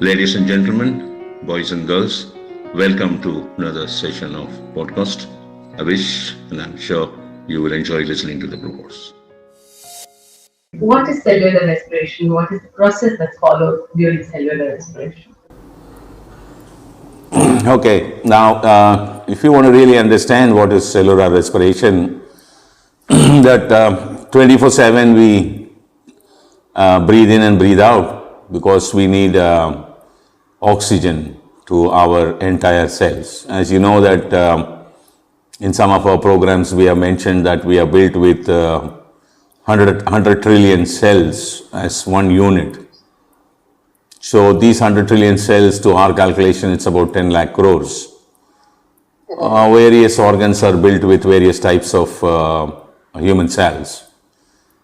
Ladies and gentlemen, boys and girls, welcome to another session of podcast. I wish and I'm sure you will enjoy listening to the broadcast. What is cellular respiration? What is the process that's followed during cellular respiration? Okay, now if you want to really understand what is cellular respiration, that 24/7 we breathe in and breathe out because we need oxygen to our entire cells. As you know that in some of our programs we have mentioned that we are built with 100 trillion cells as one unit. So these 100 trillion cells, to our calculation, it's about 10 lakh crores. Various organs are built with various types of human cells.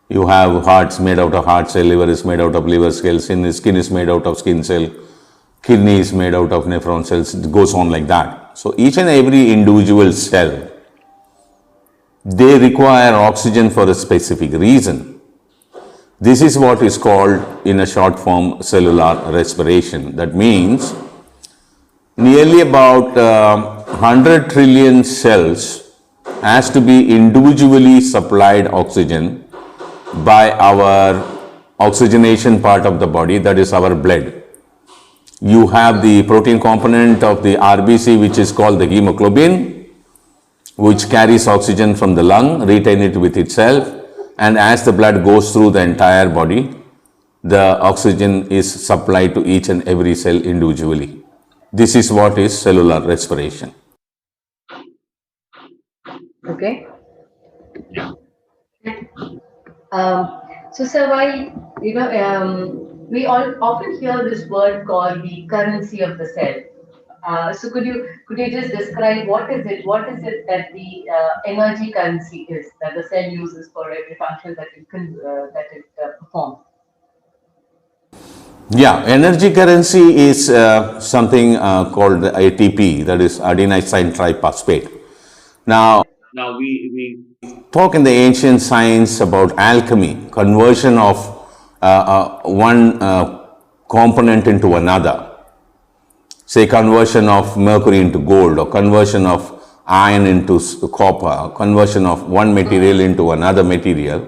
You have hearts made out of heart cell, liver is made out of liver cells, skin is made out of skin cell, kidney is made out of nephron cells. It goes on like that. So each and every individual cell, they require oxygen for a specific reason. This is what is called, in a short form, cellular respiration. That means nearly about 100 trillion cells has to be individually supplied oxygen by our oxygenation part of the body, that is our blood. You have the protein component of the RBC, which is called the hemoglobin, which carries oxygen from the lung, retain it with itself, and as the blood goes through the entire body, the oxygen is supplied to each and every cell individually. This is what is cellular respiration. Okay. So, sir, while we all often hear this word called the currency of the cell. So, could you just describe what is it? What is it that the energy currency is that the cell uses for every function that it performs? Yeah, energy currency is something called ATP, that is adenosine triphosphate. Now we talk in the ancient science about alchemy, conversion of one component into another. Say conversion of mercury into gold, or conversion of iron into copper, conversion of one material into another material,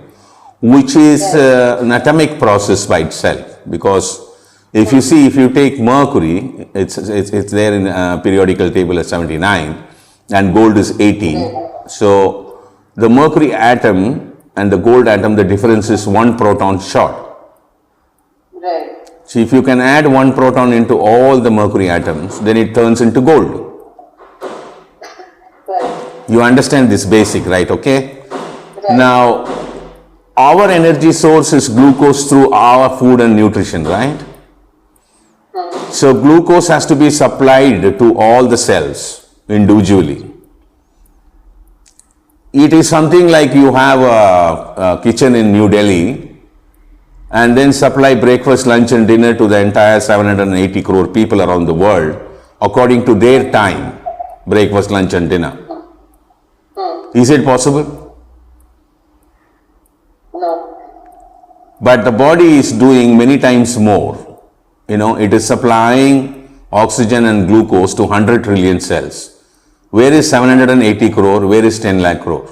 which is an atomic process by itself. Because if you take mercury, it's there in periodical table as 79, and gold is 80. So the mercury atom and the gold atom, the difference is one proton short. So if you can add one proton into all the mercury atoms, then it turns into gold. You understand this basic, right? Okay. Now, our energy source is glucose through our food and nutrition, right? So glucose has to be supplied to all the cells individually. It is something like you have a kitchen in New Delhi and then supply breakfast, lunch and dinner to the entire 780 crore people around the world according to their time, breakfast, lunch and dinner. Is it possible? No. But the body is doing many times more. It is supplying oxygen and glucose to 100 trillion cells. Where is 780 crore? Where is 10 lakh crore?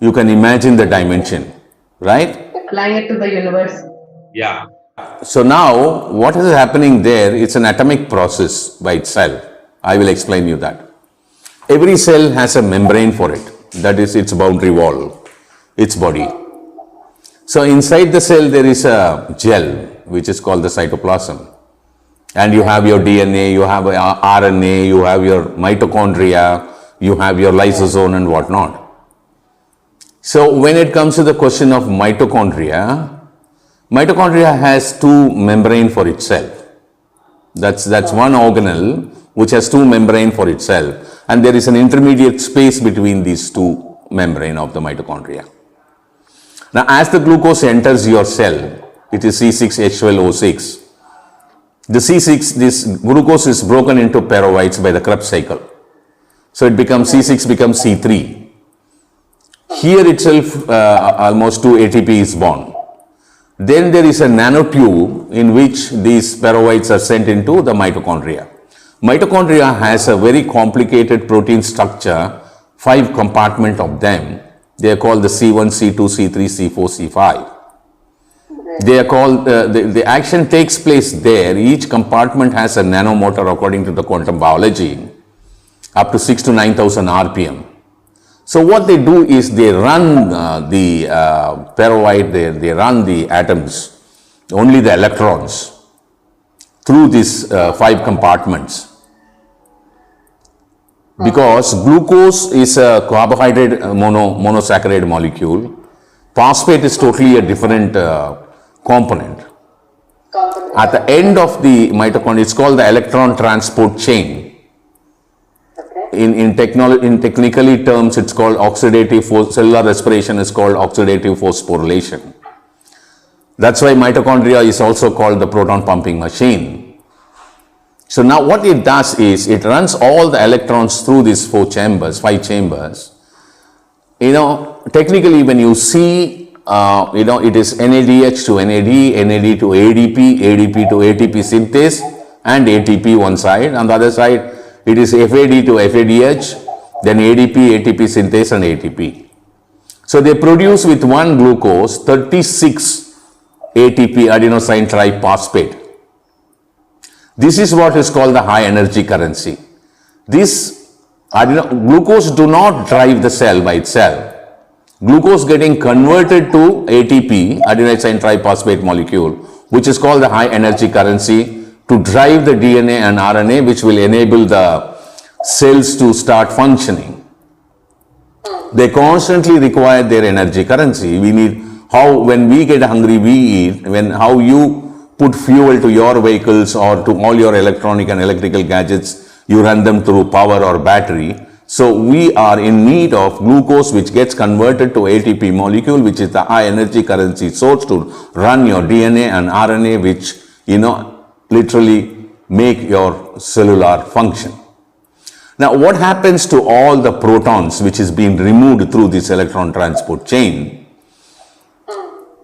You can imagine the dimension, right? Applying it to the universe. Yeah. So now what is happening there? It's an atomic process by itself. I will explain you that. Every cell has a membrane for it. That is its boundary wall, its body. So inside the cell there is a gel which is called the cytoplasm. And you have your DNA, you have RNA, you have your mitochondria, you have your lysosome and whatnot. So when it comes to the question of mitochondria has two membrane for itself. That's one organelle which has two membrane for itself, and there is an intermediate space between these two membrane of the mitochondria. Now as the glucose enters your cell, it is C6H12O6. The C6, this glucose is broken into peroxides by the Krebs cycle. So it becomes C6 becomes C3. Here itself almost 2 ATP is born. Then there is a nanotube in which these peroxides are sent into the mitochondria. Mitochondria has a very complicated protein structure, 5 compartments of them. They are called the C1, C2, C3, C4, C5. They are called, the action takes place there. Each compartment has a nanomotor according to the quantum biology, up to 6 to 9,000 RPM. So what they do is they run the peroxide, they run the atoms, only the electrons, through these 5 compartments. Because glucose is a carbohydrate monosaccharide molecule, phosphate is totally a different component. At the end of the mitochondria, it's called the electron transport chain. In technically terms, it's called oxidative force. Cellular respiration is called oxidative phosphorylation. That's why mitochondria is also called the proton pumping machine. So now what it does is it runs all the electrons through these 5 chambers. Technically when you see, it is NADH to NAD, NAD to ADP, ADP to ATP synthase, and ATP one side. On the other side, it is FAD to FADH, then ADP, ATP synthase, and ATP. So they produce with one glucose 36 ATP, adenosine triphosphate. This is what is called the high energy currency. This glucose do not drive the cell by itself. Glucose getting converted to ATP, adenosine triphosphate molecule, which is called the high energy currency, to drive the DNA and RNA, which will enable the cells to start functioning. They constantly require their energy currency. We need, when we get hungry, we eat. How you put fuel to your vehicles or to all your electronic and electrical gadgets, you run them through power or battery. So we are in need of glucose, which gets converted to ATP molecule, which is the high energy currency source to run your DNA and RNA, which literally make your cellular function. Now what happens to all the protons which is being removed through this electron transport chain?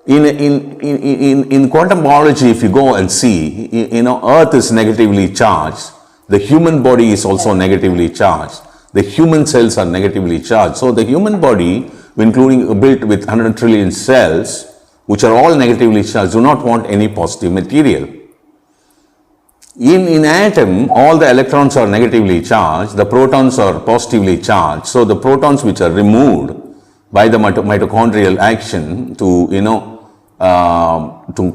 In quantum biology, if you go and see, Earth is negatively charged, the human body is also negatively charged, the human cells are negatively charged. So the human body, including built with 100 trillion cells, which are all negatively charged, do not want any positive material. In atom, all the electrons are negatively charged, the protons are positively charged. So the protons which are removed by the mitochondrial action to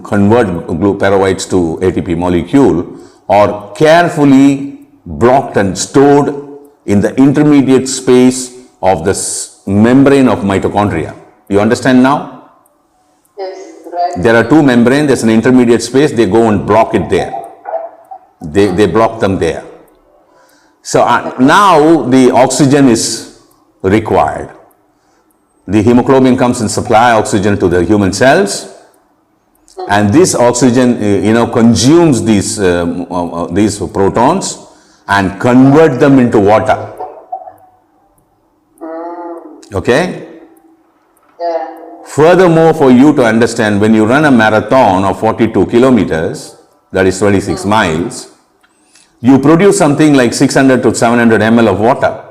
convert peroxides to ATP molecule are carefully blocked and stored in the intermediate space of the membrane of mitochondria. You understand now? Yes, right. There are 2 membranes, there's an intermediate space, they go and block it there. They block them there. So now the oxygen is required. The hemoglobin comes and supply oxygen to the human cells, and this oxygen consumes these protons and convert them into water. Okay? Yeah. Furthermore, for you to understand, when you run a marathon of 42 kilometers, that is 26 miles, you produce something like 600 to 700 ml of water.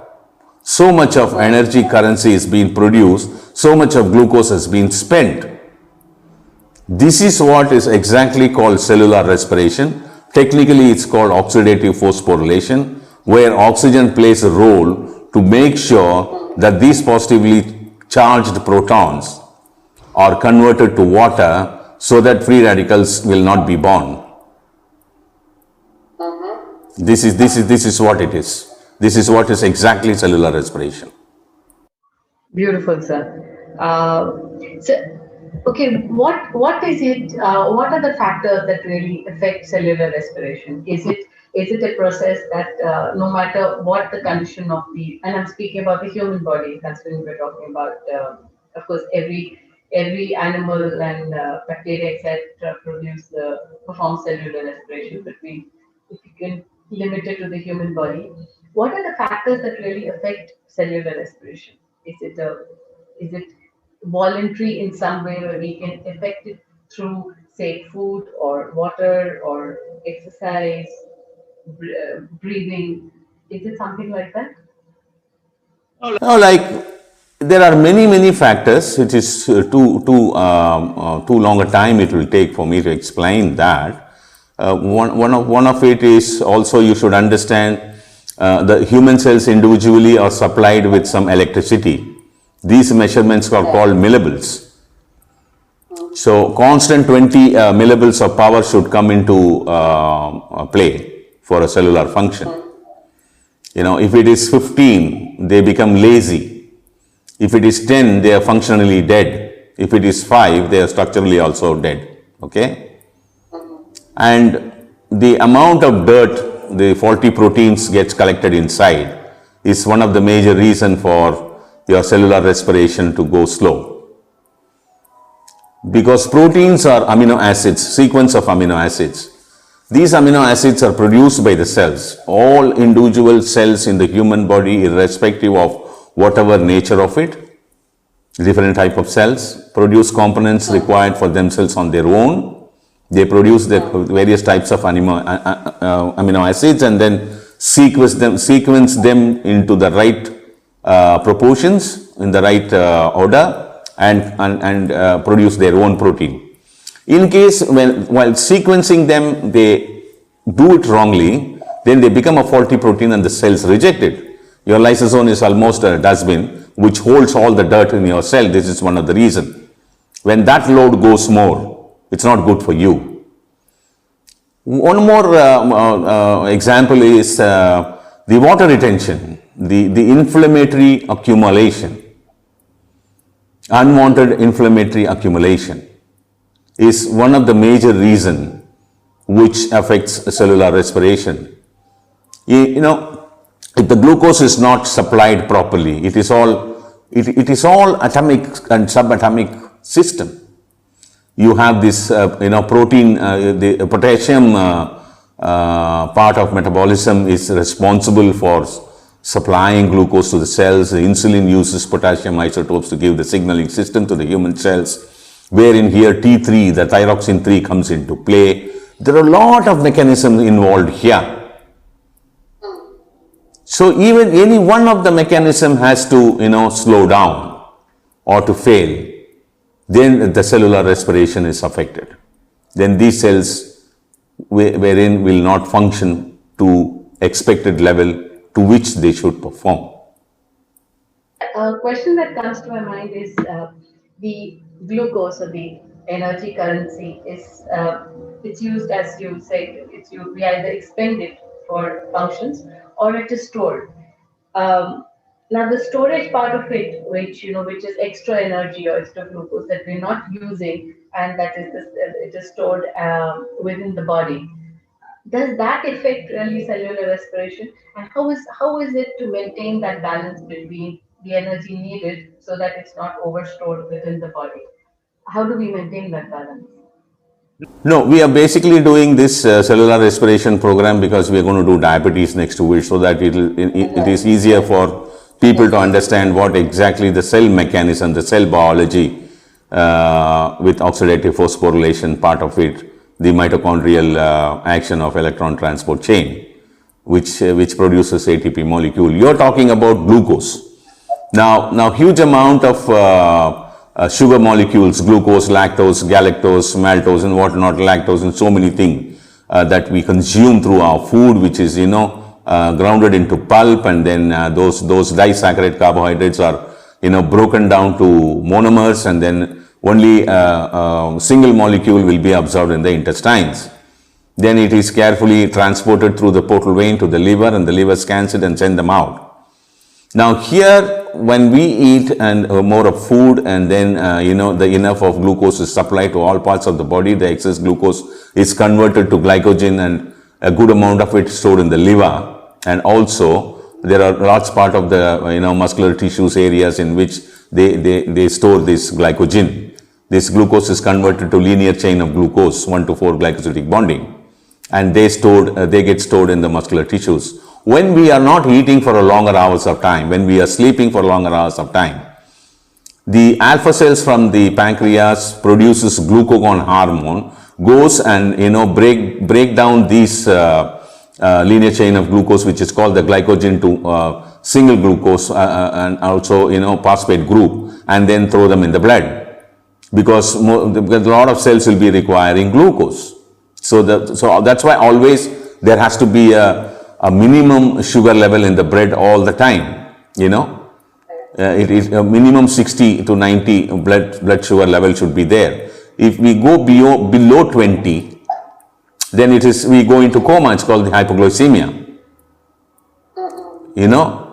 So much of energy currency is being produced, so much of glucose has been spent. This is what is exactly called cellular respiration. Technically, it's called oxidative phosphorylation, where oxygen plays a role to make sure that these positively charged protons are converted to water so that free radicals will not be born. This is what it is. This is what is exactly cellular respiration. Beautiful, sir. So, okay, what is it? What are the factors that really affect cellular respiration? Is it a process that no matter what the condition of and I'm speaking about the human body, considering we're talking about, of course, every animal and bacteria, etc., perform cellular respiration, but if you can limit it to the human body, what are the factors that really affect cellular respiration? Is it voluntary in some way where we can affect it through, say, food or water or exercise, breathing? Is it something like that? Now, like there are many factors. It is too long a time it will take for me to explain that. One of it is also you should understand the human cells individually are supplied with some electricity. These measurements are called millivolts. So constant 20 millivolts of power should come into play for a cellular function. You know, if it is 15, they become lazy. If it is 10, they are functionally dead. If it is 5, they are structurally also dead. Okay? And the amount of dirt, the faulty proteins gets collected inside is one of the major reasons for your cellular respiration to go slow. Because proteins are amino acids, sequence of amino acids. These amino acids are produced by the cells. All individual cells in the human body, irrespective of whatever nature of it, different type of cells, produce components required for themselves on their own. They produce the various types of amino acids and then sequence them into the right proportions, in the right order, and produce their own protein. In case while sequencing them they do it wrongly, then they become a faulty protein and the cells reject it. Your lysosome is almost a dustbin which holds all the dirt in your cell. This is one of the reasons. When that load goes more, it's not good for you. One more example is the water retention, the inflammatory accumulation. Unwanted inflammatory accumulation is one of the major reasons which affects cellular respiration. You know, if the glucose is not supplied properly, it is all atomic and subatomic system. You have this protein, the potassium part of metabolism is responsible for supplying glucose to the cells. The insulin uses potassium isotopes to give the signaling system to the human cells, wherein here T3, the thyroxine 3 comes into play. There are a lot of mechanisms involved here. So even any one of the mechanism has to slow down or to fail, then the cellular respiration is affected. Then these cells wherein will not function to expected level to which they should perform. A question that comes to my mind is the glucose or the energy currency is it's used, as you said, we either expend it for functions or it is stored. Now the storage part of it, which is extra energy or extra glucose that we're not using, and that is it is stored within the body. Does that affect really cellular respiration? And how is it to maintain that balance between the energy needed so that it's not overstored within the body? How do we maintain that balance? No, we are basically doing this cellular respiration program because we are going to do diabetes next to it, so that it is easier for people to understand what exactly the cell mechanism, the cell biology with oxidative phosphorylation part of it, the mitochondrial action of electron transport chain, which produces ATP molecule. You are talking about glucose. Now huge amount of sugar molecules, glucose, lactose, galactose, maltose and whatnot, lactose and so many things that we consume through our food, which is grounded into pulp, and then those disaccharide carbohydrates are broken down to monomers, and then only single molecule will be absorbed in the intestines. Then it is carefully transported through the portal vein to the liver, and the liver scans it and send them out. Now here, when we eat and more of food, and then the enough of glucose is supplied to all parts of the body, the excess glucose is converted to glycogen, and a good amount of it stored in the liver. And also there are large part of the muscular tissues areas in which they store this glycogen. This glucose is converted to linear chain of glucose, 1-4 glycosidic bonding, and they get stored in the muscular tissues. When we are not eating for a longer hours of time, when we are sleeping for longer hours of time, The alpha cells from the pancreas produces glucagon hormone, goes and break down these linear chain of glucose, which is called the glycogen, to single glucose and also phosphate group, and then throw them in the blood, because a lot of cells will be requiring glucose. So that's why always there has to be a minimum sugar level in the bread all the time. It is a minimum 60 to 90 blood sugar level should be there. If we go below 20, then we go into coma. It's called the hypoglycemia.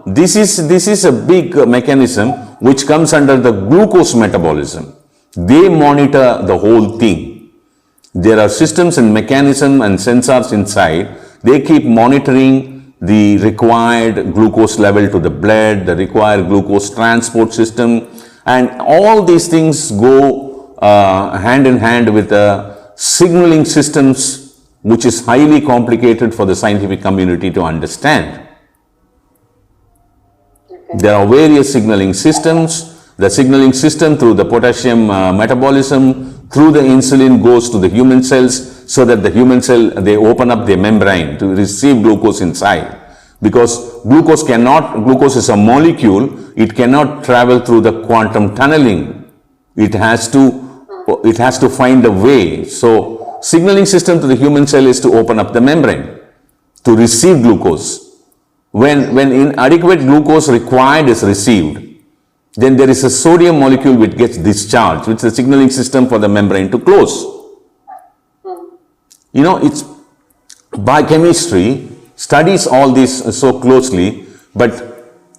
This is a big mechanism which comes under the glucose metabolism. They monitor the whole thing. There are systems and mechanism and sensors inside. They keep monitoring the required glucose level to the blood, the required glucose transport system, and all these things go hand in hand with the signaling systems, which is highly complicated for the scientific community to understand. There are various signaling systems. The signaling system through the potassium metabolism, through the insulin, goes to the human cells, so that the human cell, they open up their membrane to receive glucose inside. Because glucose is a molecule, it cannot travel through the quantum tunneling. It has to find a way. So signaling system to the human cell is to open up the membrane to receive glucose. When inadequate glucose required is received, then there is a sodium molecule which gets discharged, which is the signaling system for the membrane to close. It's biochemistry studies all this so closely, but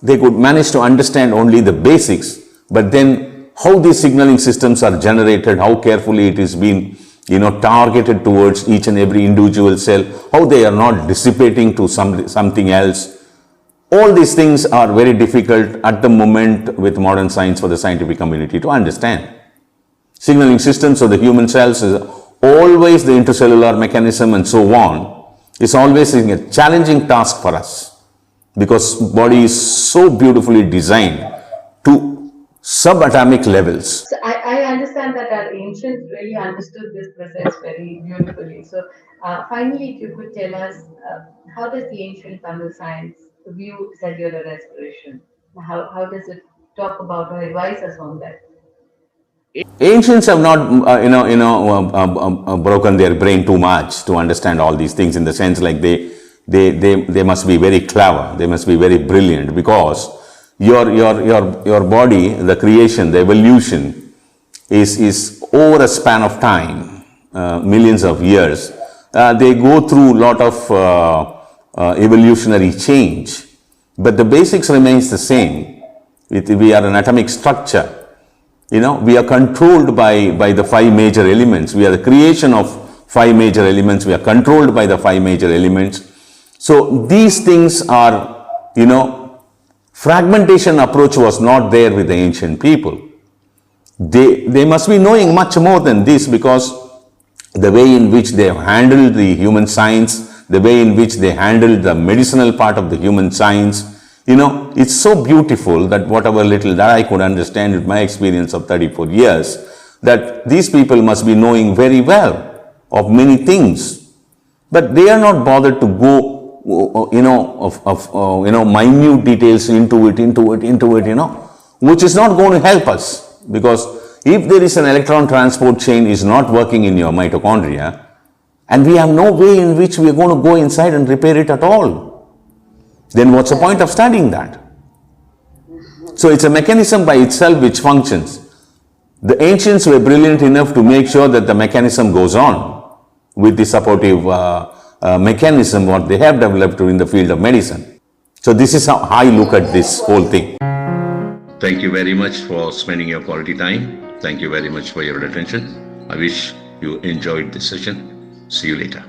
they could manage to understand only the basics. But then how these signaling systems are generated, how carefully it is being targeted towards each and every individual cell, how they are not dissipating to something else. All these things are very difficult at the moment with modern science for the scientific community to understand. Signaling systems of the human cells is always the intercellular mechanism and so on. It's always a challenging task for us, because body is so beautifully designed to subatomic levels. So I understand that our ancients really understood this process very beautifully. So finally, if you could tell us, how does the ancient Tamil science view cellular respiration? How does it talk about or advise us on that? Ancients have not, broken their brain too much to understand all these things, in the sense like they must be very clever, they must be very brilliant, because your body, the creation, the evolution is over a span of time, millions of years. They go through a lot of evolutionary change, but the basics remains the same. We are an atomic structure. We are controlled by the five major elements. We are the creation of five major elements. We are controlled by the five major elements. So these things are, fragmentation approach was not there with the ancient people. They must be knowing much more than this, because the way in which they have handled the human science, the way in which they handled the medicinal part of the human science, it's so beautiful that whatever little that I could understand with my experience of 34 years, that these people must be knowing very well of many things, but they are not bothered to go, minute details into it, which is not going to help us, because if there is an electron transport chain is not working in your mitochondria, and we have no way in which we are going to go inside and repair it at all, then what's the point of studying that? So it's a mechanism by itself which functions. The ancients were brilliant enough to make sure that the mechanism goes on with the supportive mechanism what they have developed in the field of medicine. So this is how I look at this whole thing. Thank you very much for spending your quality time. Thank you very much for your attention. I wish you enjoyed this session. See you later.